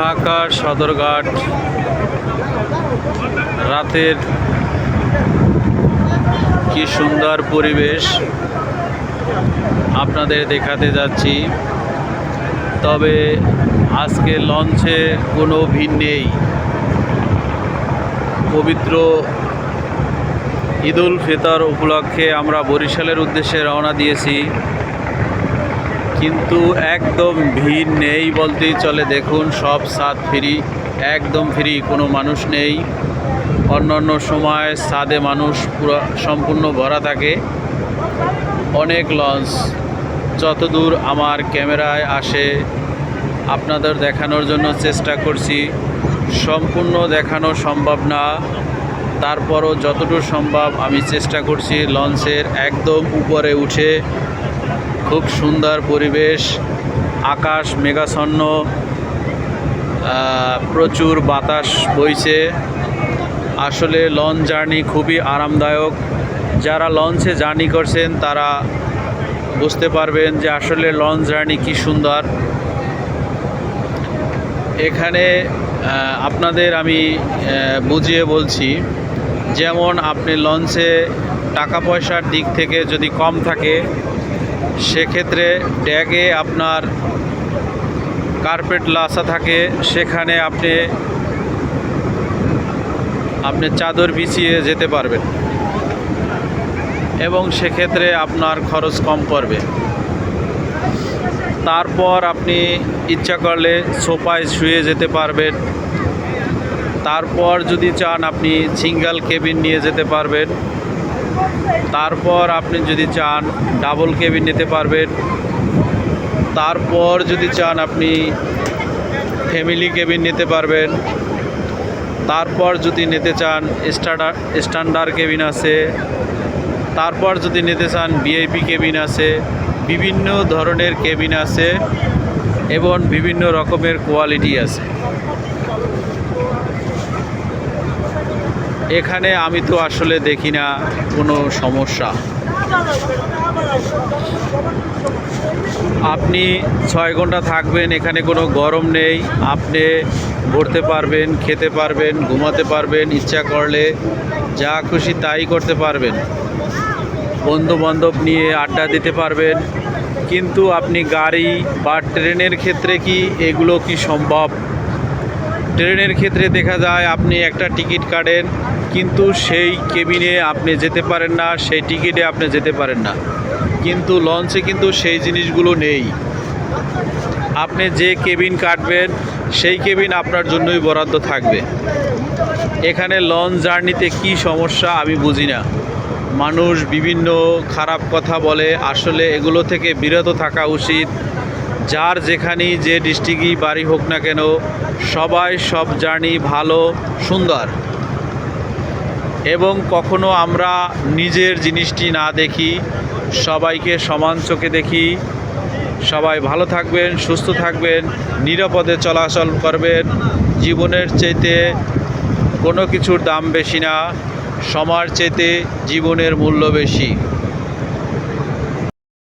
ঢাকা সদরঘাট রাতের কি সুন্দর পরিবেশ আপনাদের দেখাতে যাচ্ছি। তবে আজকে লঞ্চে কোনো ভিড় নেই। পবিত্র ঈদুল ফিতর উপলক্ষে আমরা বরিশালের উদ্দেশ্যে রওনা দিয়েছি, কিন্তু একদম ভিড় নেই বলতেই চলে। দেখুন, সব ছাদ ফ্রি, একদম ফ্রি, কোনো মানুষ নেই। অন্যান্য সময় ছাদে মানুষ পুরো সম্পূর্ণ ভরা থাকে। অনেক লঞ্চ, যতদূর আমার ক্যামেরায় আসে আপনাদের দেখানোর জন্য চেষ্টা করছি। সম্পূর্ণ দেখানো সম্ভব না, তারপরও যতটুকু সম্ভব আমি চেষ্টা করছি। লঞ্চের একদম উপরে উঠে খুব সুন্দর পরিবেশ, আকাশ মেঘাচ্ছন্ন, প্রচুর বাতাস বইছে। আসলে লঞ্চ জার্নি খুবই আরামদায়ক। যারা লঞ্চে জার্নি করছেন তারা বুঝতে পারবেন যে আসলে লঞ্চ জার্নি কী সুন্দর। এখানে আপনাদের আমি বুঝিয়ে বলছি, যেমন আপনি লঞ্চে টাকা পয়সার দিক থেকে যদি কম থাকে, সেক্ষেত্রে ড্যাগে আপনার কার্পেট লাসা থাকে, সেখানে আপনি চাদর বিছিয়ে যেতে পারবেন এবং সেক্ষেত্রে আপনার খরচ কম পড়বে। তারপর আপনি ইচ্ছা করলে সোফায় শুয়ে যেতে পারবেন। তারপর যদি চান আপনি সিঙ্গেল কেবিন নিয়ে যেতে পারবেন। তারপর আপনি যদি চান ডাবল কেবিন নিতে পারবেন। তারপর যদি চান আপনি ফ্যামিলি কেবিন নিতে পারবেন। তারপর যদি নিতে চান স্ট্যান্ডার্ড কেবিন আছে। তারপর যদি নিতে চান ভিআইপি কেবিন আছে। বিভিন্ন ধরনের কেবিন আছে এবং বিভিন্ন রকমের কোয়ালিটি আছে। এখানে আমি তো আসলে দেখি না কোনো সমস্যা। আপনি 6 ঘন্টা থাকবেন, এখানে কোনো গরম নেই। আপনি ঘুরতে পারবেন, খেতে পারবেন, ঘুমাতে পারবেন, ইচ্ছা করলে যা খুশি তাই করতে পারবেন। বন্ধু বান্ধব নিয়ে আড্ডা দিতে পারবেন। কিন্তু আপনি গাড়ি বা ট্রেনের ক্ষেত্রে কি এগুলো কি সম্ভব? ট্রেনের ক্ষেত্রে দেখা যায় আপনি একটা টিকিট কাটেন, কিন্তু সেই কেবিনে আপনি যেতে পারেন না, সেই টিকিটে আপনি যেতে পারেন না। কিন্তু লঞ্চে কিন্তু সেই জিনিসগুলো নেই। আপনি যে কেবিন কাটবেন সেই কেবিন আপনার জন্যই বরাদ্দ থাকবে। এখানে লঞ্চ জার্নিতে কি সমস্যা আমি বুঝি না। মানুষ বিভিন্ন খারাপ কথা বলে, আসলে এগুলো থেকে বিরত থাকা উচিত। যার যেখানেই যে ডিস্ট্রিক্টই বাড়ি হোক না কেন, সবাই সব জার্নি ভালো সুন্দর। এবং কখনো আমরা নিজের জিনিসটি না দেখি, সবাইকে সমান চোখে দেখি। সবাই ভালো থাকবেন, সুস্থ থাকবেন, নিরাপদে চলাচল করবেন। জীবনের চাইতে কোনো কিছুর দাম বেশি না, সময়ের চাইতে জীবনের মূল্য বেশি।